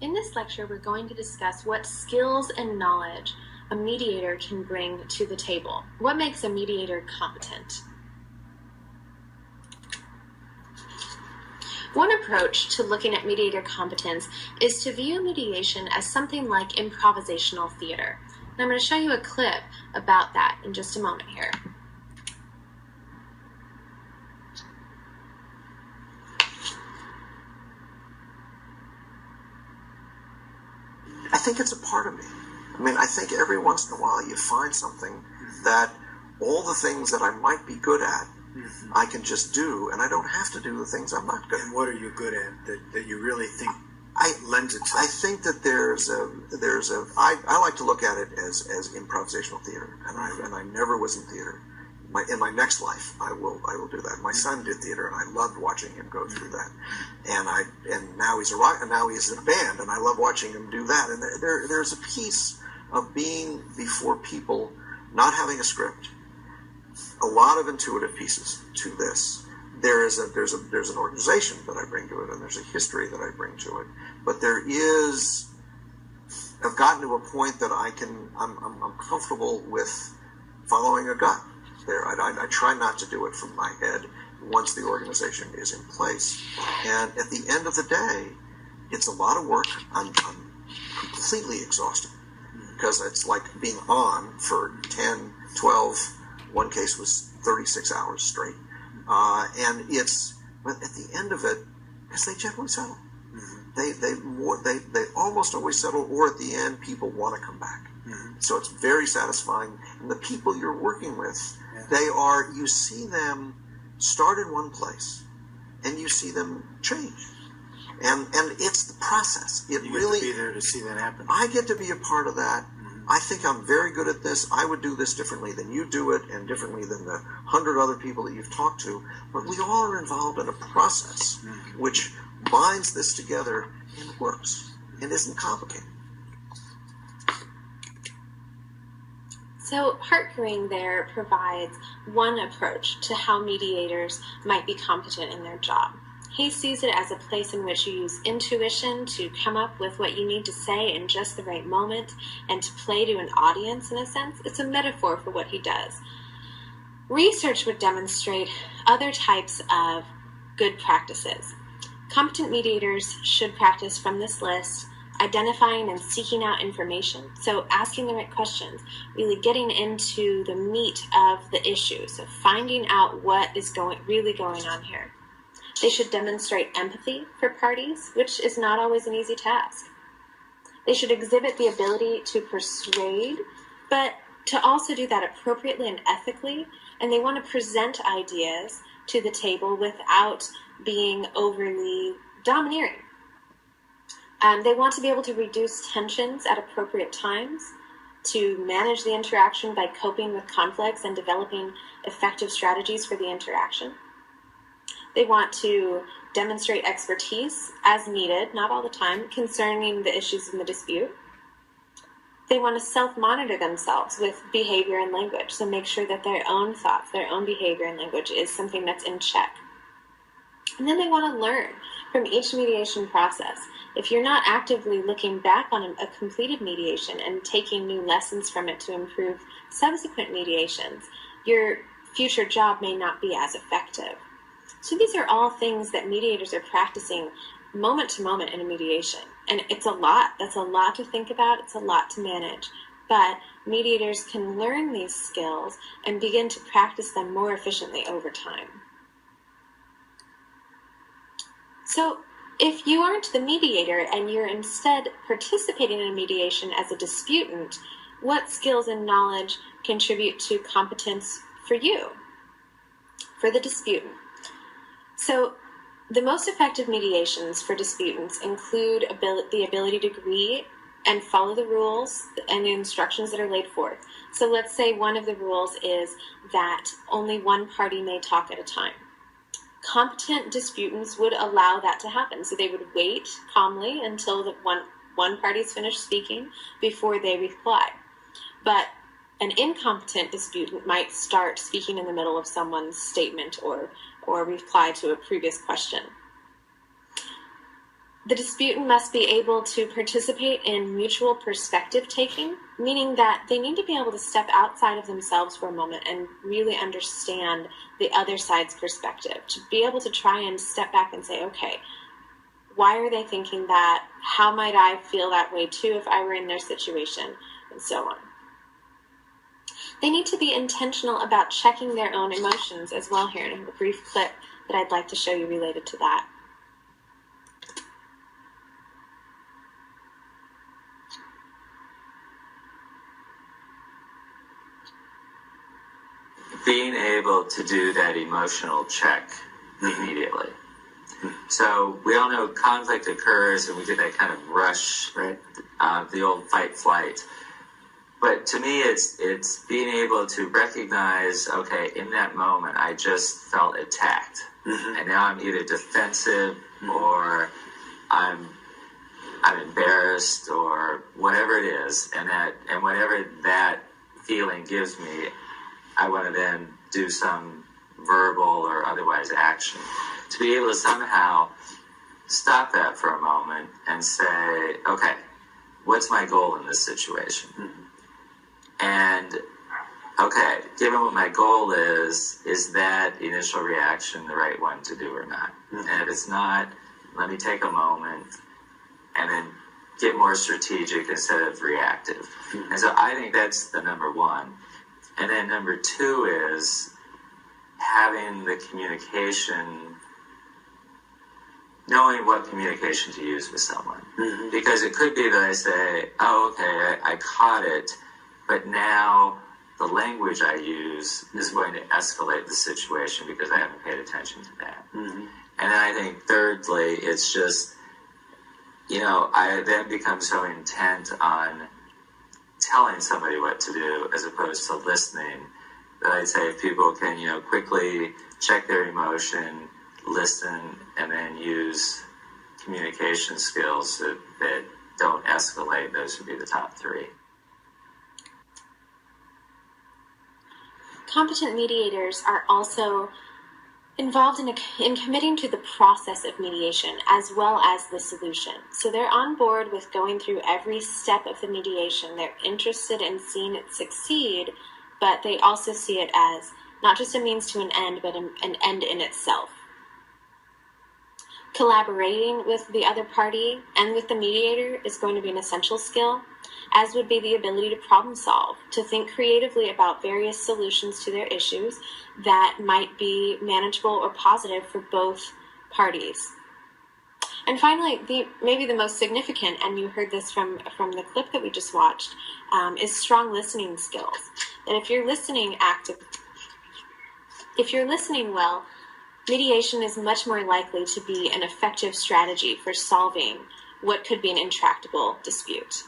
In this lecture, we're going to discuss what skills and knowledge a mediator can bring to the table. What makes a mediator competent? One approach to looking at mediator competence is to view mediation as something like improvisational theater. And I'm going to show you a clip about that in just a moment here. I think it's a part of me. I mean, I think every once in a while you find something that all the things that I might be good at, I can just do, and I don't have to do the things I'm not good at. And what are you good at that you really think lends itself? I think that I like to look at it as improvisational theater, and I never was in theater. In my next life, I will do that. My son did theater, and I loved watching him go through that. And now he's in a band, and I love watching him do that. And there's a piece of being before people, not having a script. A lot of intuitive pieces to this. There's an organization that I bring to it, and there's a history that I bring to it. But I've gotten to a point that I'm comfortable with following a gut. I try not to do it from my head once the organization is in place. And at the end of the day, it's a lot of work. I'm completely exhausted because it's like being on for 10, 12, one case was 36 hours straight. But at the end of it, because they generally settle. They almost always settle, or at the end, people want to come back. So it's very satisfying. And the people you're working with, you see them start in one place, and you see them change. And it's the process. You really get to be there to see that happen. I get to be a part of that. I think I'm very good at this. I would do this differently than you do it, and differently than the 100 other people that you've talked to. But we all are involved in a process which binds this together and works and isn't complicated. So Hart Green there provides one approach to how mediators might be competent in their job. He sees it as a place in which you use intuition to come up with what you need to say in just the right moment and to play to an audience in a sense. It's a metaphor for what he does. Research would demonstrate other types of good practices. Competent mediators should practice from this list identifying and seeking out information. So asking the right questions, really getting into the meat of the issue. So finding out what is really going on here. They should demonstrate empathy for parties, which is not always an easy task. They should exhibit the ability to persuade, but to also do that appropriately and ethically. And they want to present ideas to the table without being overly domineering. They want to be able to reduce tensions at appropriate times, to manage the interaction by coping with conflicts and developing effective strategies for the interaction. They want to demonstrate expertise as needed, not all the time, concerning the issues in the dispute. They want to self-monitor themselves with behavior and language, so make sure that their own thoughts, their own behavior and language is something that's in check. And then they want to learn from each mediation process. If you're not actively looking back on a completed mediation and taking new lessons from it to improve subsequent mediations, your future job may not be as effective. So these are all things that mediators are practicing moment to moment in a mediation. And it's a lot. That's a lot to think about. It's a lot to manage. But mediators can learn these skills and begin to practice them more efficiently over time. So if you aren't the mediator and you're instead participating in a mediation as a disputant, what skills and knowledge contribute to competence for you, for the disputant? So the most effective mediations for disputants include the ability to agree and follow the rules and the instructions that are laid forth. So let's say one of the rules is that only one party may talk at a time. Competent disputants would allow that to happen. So they would wait calmly until one party's finished speaking before they reply. But an incompetent disputant might start speaking in the middle of someone's statement or reply to a previous question. The disputant must be able to participate in mutual perspective taking, meaning that they need to be able to step outside of themselves for a moment and really understand the other side's perspective, to be able to try and step back and say, okay, why are they thinking that? How might I feel that way too if I were in their situation? And so on. They need to be intentional about checking their own emotions as well here. And I have a brief clip that I'd like to show you related to that. Being able to do that emotional check immediately. So we all know conflict occurs and we get that kind of rush, right? The old fight flight. But to me, it's being able to recognize, okay, in that moment, I just felt attacked. And now I'm either defensive or I'm embarrassed or whatever it is. And whatever that feeling gives me, I want to then do some verbal or otherwise action. To be able to somehow stop that for a moment and say, okay, what's my goal in this situation? And, okay, given what my goal is that initial reaction the right one to do or not? And if it's not, let me take a moment and then get more strategic instead of reactive. And so I think that's the number one. And then number two is having the communication, knowing what communication to use with someone. Because it could be that I say, oh, okay, I caught it, but now the language I use is going to escalate the situation because I haven't paid attention to that. And then I think thirdly, it's just, I then become so intent on telling somebody what to do as opposed to listening, that I'd say if people can, quickly check their emotion, listen, and then use communication skills that don't escalate, those would be the top three. Competent mediators are also involved in committing to the process of mediation as well as the solution. So they're on board with going through every step of the mediation. They're interested in seeing it succeed, but they also see it as not just a means to an end, but an end in itself. Collaborating with the other party and with the mediator is going to be an essential skill, as would be the ability to problem solve, to think creatively about various solutions to their issues that might be manageable or positive for both parties. And finally, maybe the most significant, and you heard this from the clip that we just watched, is strong listening skills. That if you're listening well, mediation is much more likely to be an effective strategy for solving what could be an intractable dispute.